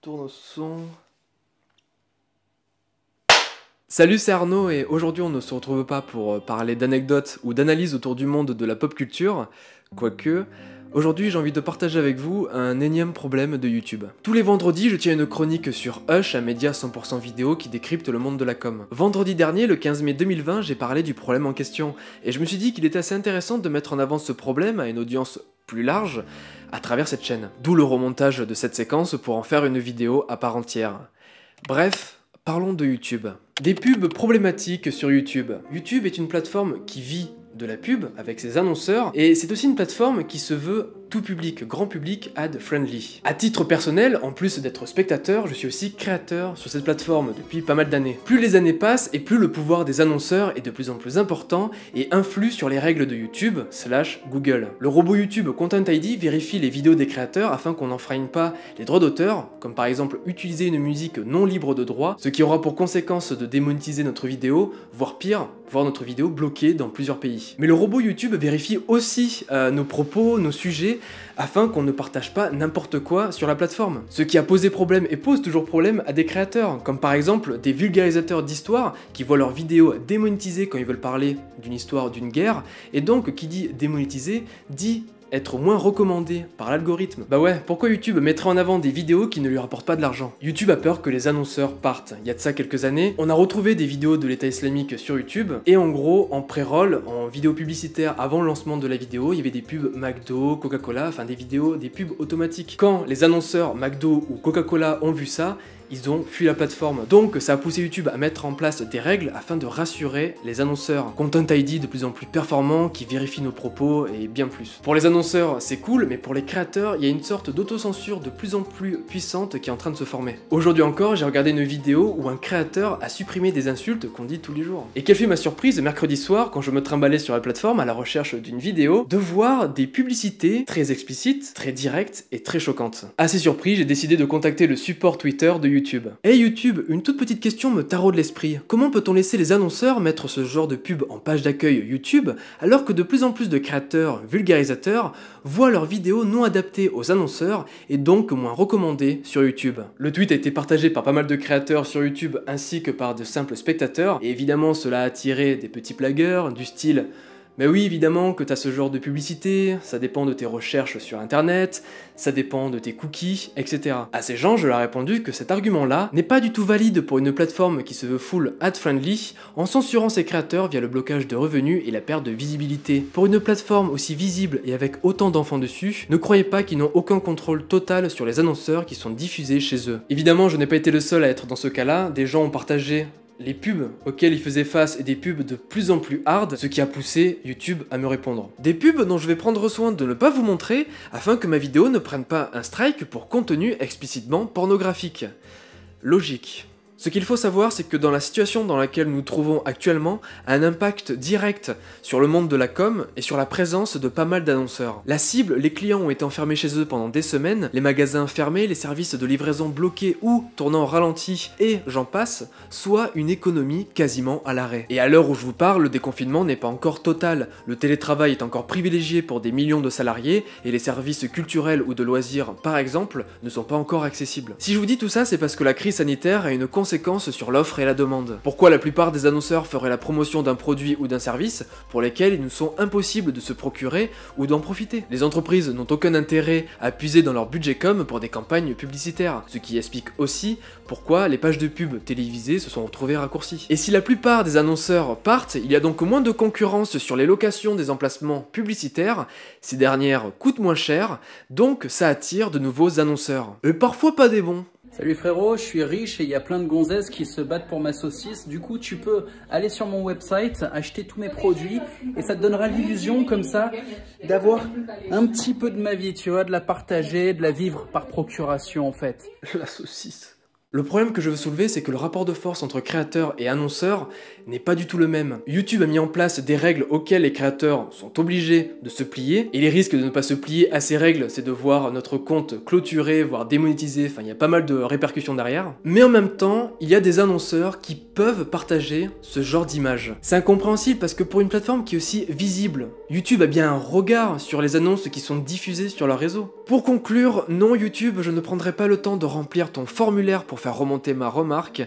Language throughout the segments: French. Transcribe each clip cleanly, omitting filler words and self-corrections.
tourne au son. Salut, c'est Arnaud et aujourd'hui on ne se retrouve pas pour parler d'anecdotes ou d'analyses autour du monde de la pop culture, quoique, aujourd'hui j'ai envie de partager avec vous un énième problème de YouTube. Tous les vendredis je tiens une chronique sur Hush, un média 100% vidéo qui décrypte le monde de la com. Vendredi dernier, le 15 mai 2020, j'ai parlé du problème en question, et je me suis dit qu'il était assez intéressant de mettre en avant ce problème à une audience plus large à travers cette chaîne. D'où le remontage de cette séquence pour en faire une vidéo à part entière. Bref, parlons de YouTube. Des pubs problématiques sur YouTube. YouTube est une plateforme qui vit de la pub avec ses annonceurs et c'est aussi une plateforme qui se veut tout public, grand public, ad-friendly. À titre personnel, en plus d'être spectateur, je suis aussi créateur sur cette plateforme depuis pas mal d'années. Plus les années passent et plus le pouvoir des annonceurs est de plus en plus important et influe sur les règles de YouTube / Google. Le robot YouTube Content ID vérifie les vidéos des créateurs afin qu'on n'enfreigne pas les droits d'auteur, comme par exemple utiliser une musique non libre de droit, ce qui aura pour conséquence de démonétiser notre vidéo, voire pire, voir notre vidéo bloquée dans plusieurs pays. Mais le robot YouTube vérifie aussi nos propos, nos sujets, afin qu'on ne partage pas n'importe quoi sur la plateforme. Ce qui a posé problème et pose toujours problème à des créateurs, comme par exemple des vulgarisateurs d'histoire qui voient leurs vidéos démonétisées quand ils veulent parler d'une histoire, d'une guerre, et donc qui dit démonétisé dit être moins recommandé par l'algorithme. Bah ouais, pourquoi YouTube mettrait en avant des vidéos qui ne lui rapportent pas de l'argent? YouTube a peur que les annonceurs partent. Il y a de ça quelques années, on a retrouvé des vidéos de l'État islamique sur YouTube, et en gros, en pré-roll, en vidéo publicitaire avant le lancement de la vidéo, il y avait des pubs McDo, Coca-Cola, enfin des pubs automatiques. Quand les annonceurs McDo ou Coca-Cola ont vu ça, ils ont fui la plateforme. Donc ça a poussé YouTube à mettre en place des règles afin de rassurer les annonceurs. Content ID de plus en plus performant, qui vérifie nos propos et bien plus. Pour les annonceurs, c'est cool, mais pour les créateurs, il y a une sorte d'autocensure de plus en plus puissante qui est en train de se former. Aujourd'hui encore, j'ai regardé une vidéo où un créateur a supprimé des insultes qu'on dit tous les jours. Et quelle fut ma surprise mercredi soir, quand je me trimballais sur la plateforme à la recherche d'une vidéo, de voir des publicités très explicites, très directes et très choquantes. Assez surpris, j'ai décidé de contacter le support Twitter de YouTube. Hey YouTube, une toute petite question me taraude l'esprit. Comment peut-on laisser les annonceurs mettre ce genre de pub en page d'accueil YouTube alors que de plus en plus de créateurs vulgarisateurs voient leurs vidéos non adaptées aux annonceurs et donc moins recommandées sur YouTube? Le tweet a été partagé par pas mal de créateurs sur YouTube ainsi que par de simples spectateurs et évidemment cela a attiré des petits blagueurs du style: mais oui, évidemment que t'as ce genre de publicité, ça dépend de tes recherches sur internet, ça dépend de tes cookies, etc. À ces gens, je leur ai répondu que cet argument-là n'est pas du tout valide pour une plateforme qui se veut full ad-friendly en censurant ses créateurs via le blocage de revenus et la perte de visibilité. Pour une plateforme aussi visible et avec autant d'enfants dessus, ne croyez pas qu'ils n'ont aucun contrôle total sur les annonceurs qui sont diffusés chez eux. Évidemment, je n'ai pas été le seul à être dans ce cas-là, des gens ont partagé les pubs auxquelles ils faisaient face et des pubs de plus en plus hard, ce qui a poussé YouTube à me répondre. Des pubs dont je vais prendre soin de ne pas vous montrer afin que ma vidéo ne prenne pas un strike pour contenu explicitement pornographique. Logique. Ce qu'il faut savoir, c'est que dans la situation dans laquelle nous nous trouvons actuellement, a un impact direct sur le monde de la com et sur la présence de pas mal d'annonceurs. La cible, les clients ont été enfermés chez eux pendant des semaines, les magasins fermés, les services de livraison bloqués ou tournant au ralenti et j'en passe, soit une économie quasiment à l'arrêt. Et à l'heure où je vous parle, le déconfinement n'est pas encore total, le télétravail est encore privilégié pour des millions de salariés et les services culturels ou de loisirs, par exemple, ne sont pas encore accessibles. Si je vous dis tout ça, c'est parce que la crise sanitaire a une conséquence sur l'offre et la demande. Pourquoi la plupart des annonceurs feraient la promotion d'un produit ou d'un service pour lesquels il nous sont impossibles de se procurer ou d'en profiter? Les entreprises n'ont aucun intérêt à puiser dans leur budget com pour des campagnes publicitaires, ce qui explique aussi pourquoi les pages de pub télévisées se sont retrouvées raccourcies. Et si la plupart des annonceurs partent, il y a donc moins de concurrence sur les locations des emplacements publicitaires, ces dernières coûtent moins cher, donc ça attire de nouveaux annonceurs. Et parfois pas des bons. Salut frérot, je suis riche et il y a plein de gonzesses qui se battent pour ma saucisse. Du coup, tu peux aller sur mon website, acheter tous mes produits et ça te donnera l'illusion comme ça d'avoir un petit peu de ma vie, tu vois, de la partager, de la vivre par procuration en fait. La saucisse. Le problème que je veux soulever, c'est que le rapport de force entre créateurs et annonceurs n'est pas du tout le même. YouTube a mis en place des règles auxquelles les créateurs sont obligés de se plier, et les risques de ne pas se plier à ces règles, c'est de voir notre compte clôturé, voire démonétisé, enfin il y a pas mal de répercussions derrière. Mais en même temps, il y a des annonceurs qui peuvent partager ce genre d'images. C'est incompréhensible parce que pour une plateforme qui est aussi visible, YouTube a bien un regard sur les annonces qui sont diffusées sur leur réseau. Pour conclure, non YouTube, je ne prendrai pas le temps de remplir ton formulaire pour faire remonter ma remarque,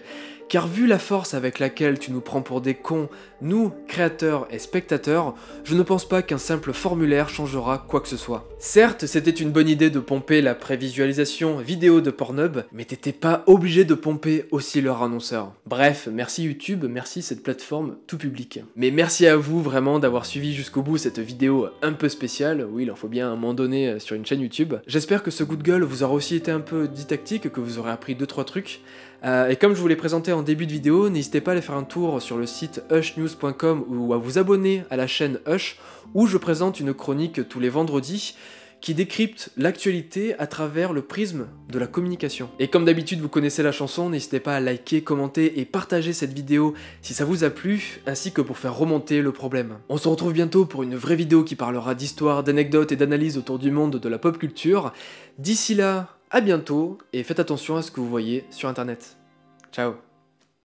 car vu la force avec laquelle tu nous prends pour des cons, nous, créateurs et spectateurs, je ne pense pas qu'un simple formulaire changera quoi que ce soit. Certes, c'était une bonne idée de pomper la prévisualisation vidéo de Pornhub, mais t'étais pas obligé de pomper aussi leur annonceur. Bref, merci YouTube, merci cette plateforme tout public. Mais merci à vous vraiment d'avoir suivi jusqu'au bout cette vidéo un peu spéciale, oui il en faut bien un moment donné sur une chaîne YouTube. J'espère que ce coup de gueule vous aura aussi été un peu didactique, que vous aurez appris 2-3 trucs. Et comme je vous l'ai présenté en début de vidéo, n'hésitez pas à aller faire un tour sur le site hushnews.com ou à vous abonner à la chaîne Hush, où je présente une chronique tous les vendredis qui décrypte l'actualité à travers le prisme de la communication. Et comme d'habitude vous connaissez la chanson, n'hésitez pas à liker, commenter et partager cette vidéo si ça vous a plu, ainsi que pour faire remonter le problème. On se retrouve bientôt pour une vraie vidéo qui parlera d'histoire, d'anecdotes et d'analyses autour du monde de la pop culture. D'ici là, à bientôt, et faites attention à ce que vous voyez sur internet. Ciao.